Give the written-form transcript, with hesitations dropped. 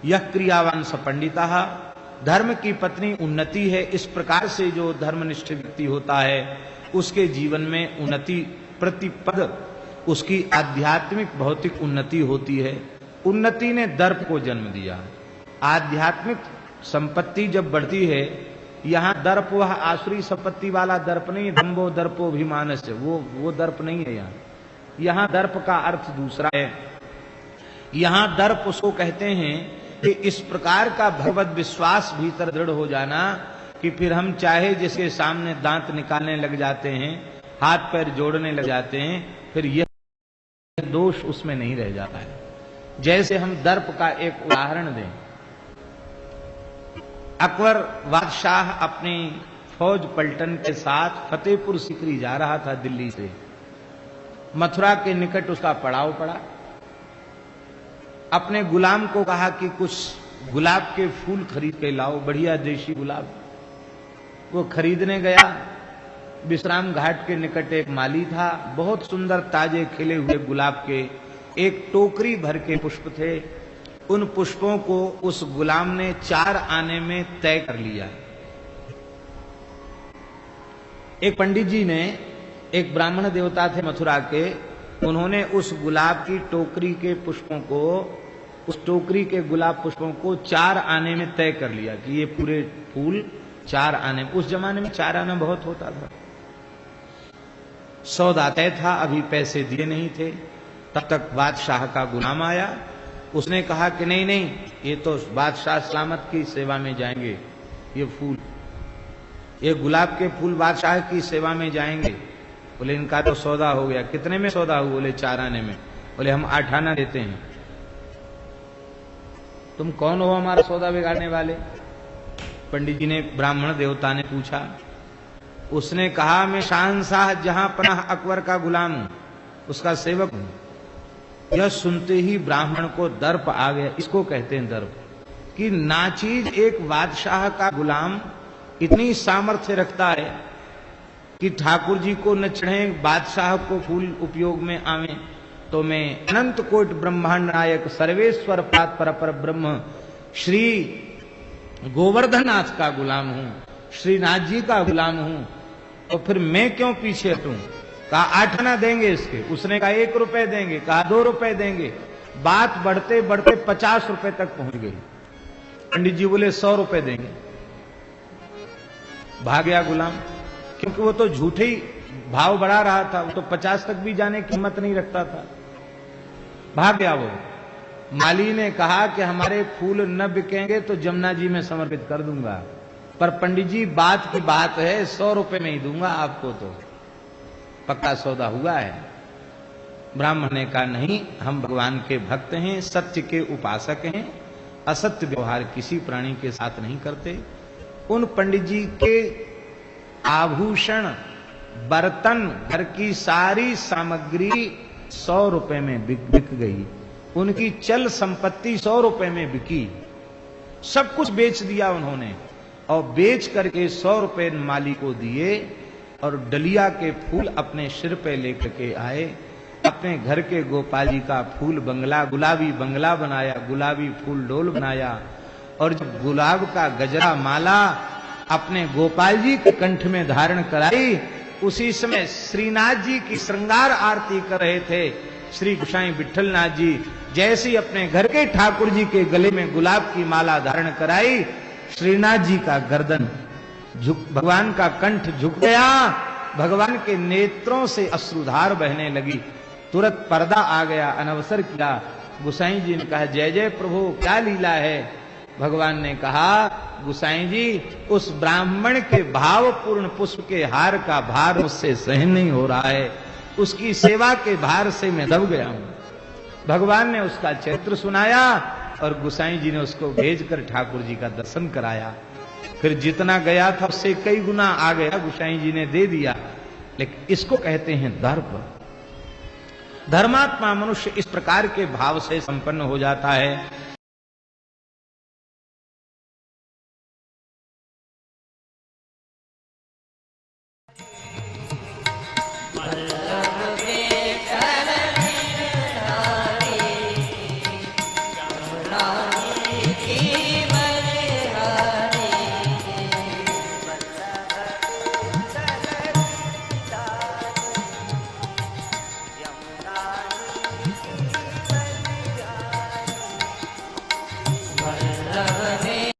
यह क्रियावान स पंडिता, धर्म की पत्नी उन्नति है। इस प्रकार से जो धर्मनिष्ठ व्यक्ति होता है उसके जीवन में उन्नति प्रतिपद उसकी आध्यात्मिक भौतिक उन्नति होती है। उन्नति ने दर्प को जन्म दिया। आध्यात्मिक संपत्ति जब बढ़ती है, यहाँ दर्प वह आसुरी संपत्ति वाला दर्प नहीं, दंभो दर्पोभिमान से वो दर्प नहीं है। यहाँ दर्प का अर्थ दूसरा है। यहाँ दर्प उसको कहते हैं कि इस प्रकार का भगवत विश्वास भीतर दृढ़ हो जाना कि फिर हम चाहे जिसके सामने दांत निकालने लग जाते हैं, हाथ पैर जोड़ने लग जाते हैं, फिर यह दोष उसमें नहीं रह जाता है। जैसे हम दर्प का एक उदाहरण दें, अकबर बादशाह अपनी फौज पलटन के साथ फतेहपुर सीकरी जा रहा था दिल्ली से। मथुरा के निकट उसका पड़ाव पड़ा। अपने गुलाम को कहा कि कुछ गुलाब के फूल खरीद के लाओ, बढ़िया देशी गुलाब। वो खरीदने गया। विश्राम घाट के निकट एक माली था, बहुत सुंदर ताजे खिले हुए गुलाब के एक टोकरी भर के पुष्प थे। उन पुष्पों को उस गुलाम ने 4 आने में तय कर लिया। एक पंडित जी ने, एक ब्राह्मण देवता थे मथुरा के, उन्होंने उस गुलाब की टोकरी के पुष्पों को, उस टोकरी के गुलाब पुष्पों को 4 आने में तय कर लिया कि ये पूरे फूल 4 आने। उस जमाने में 4 आना बहुत होता था। सौदा तय था, अभी पैसे दिए नहीं थे। तब तक बादशाह का गुलाम आया। उसने कहा कि नहीं नहीं, ये तो बादशाह सलामत की सेवा में जाएंगे, ये फूल, ये गुलाब के फूल बादशाह की सेवा में जाएंगे। बोले इनका तो सौदा हो गया। कितने में सौदा हुआ? बोले 4 आने में। बोले हम 8 आना देते हैं। तुम कौन हो हमारा सौदा बिगाड़ने वाले? पंडित जी ने, ब्राह्मण देवता ने पूछा। उसने कहा मैं शहंशाह जहां पनाह अकबर का गुलाम हूं, उसका सेवक हूं। यह सुनते ही ब्राह्मण को दर्प आ गया। इसको कहते हैं दर्प, कि नाचीज एक बादशाह का गुलाम इतनी सामर्थ्य रखता है कि ठाकुर जी को न चढ़े, बादशाह को फूल उपयोग में आवे, तो मैं अनंत कोट ब्रह्मांड नायक सर्वेश्वर पात पर ब्रह्म श्री गोवर्धननाथ का गुलाम हूं, श्रीनाथ जी का गुलाम हूं, तो फिर मैं क्यों पीछे हटूं? कहा 8 आना देंगे इसके। उसने कहा 1 रुपए देंगे, कहा 2 रुपए देंगे। बात बढ़ते बढ़ते 50 रुपए तक पहुंच गई। पंडित जी बोले 100 रुपए देंगे। भाग गया गुलाम, क्योंकि वो तो झूठे ही भाव बढ़ा रहा था। वो तो 50 तक भी जाने की हिम्मत नहीं रखता था। भाग गया वो। माली ने कहा कि हमारे फूल न बिकेंगे तो जमुना जी में समर्पित कर दूंगा, पर पंडित जी बात की बात है, 100 रुपए में ही दूंगा आपको, तो पक्का सौदा हुआ है। ब्राह्मण ने कहा नहीं, हम भगवान के भक्त हैं, सत्य के उपासक हैं, असत्य व्यवहार किसी प्राणी के साथ नहीं करते। उन पंडित जी के आभूषण, बर्तन, घर की सारी सामग्री 100 रुपए में बिक गई। उनकी चल संपत्ति 100 रुपए में बिकी। सब कुछ बेच दिया उन्होंने, और बेच करके 100 रुपए माली को दिए और डलिया के फूल अपने सिर पे लेकर के आए। अपने घर के गोपाल जी का फूल बंगला, गुलाबी बंगला बनाया, गुलाबी फूल डोल बनाया, और जब गुलाब का गजरा माला अपने गोपाल जी के कंठ में धारण कराई, उसी समय श्रीनाथ जी की श्रृंगार आरती कर रहे थे श्री गोसाई विठलनाथ जी। जैसे ही अपने घर के ठाकुर जी के गले में गुलाब की माला धारण कराई, श्रीनाथ जी का गर्दन झुक, भगवान का कंठ झुक गया। भगवान के नेत्रों से अश्रुधार बहने लगी। तुरंत पर्दा आ गया, अनवसर किया। गोसाई जी ने कहा जय जय प्रभु, क्या लीला है? भगवान ने कहा गोसाई जी, उस ब्राह्मण के भावपूर्ण पुष्प के हार का भार मुझसे सहन नहीं हो रहा है, उसकी सेवा के भार से मैं दब गया हूं। भगवान ने उसका चरित्र सुनाया और गोसाई जी ने उसको भेजकर ठाकुर जी का दर्शन कराया। फिर जितना गया था उससे कई गुना आ गया, गोसाई जी ने दे दिया। लेकिन इसको कहते हैं दर्प। धर्मात्मा मनुष्य इस प्रकार के भाव से संपन्न हो जाता है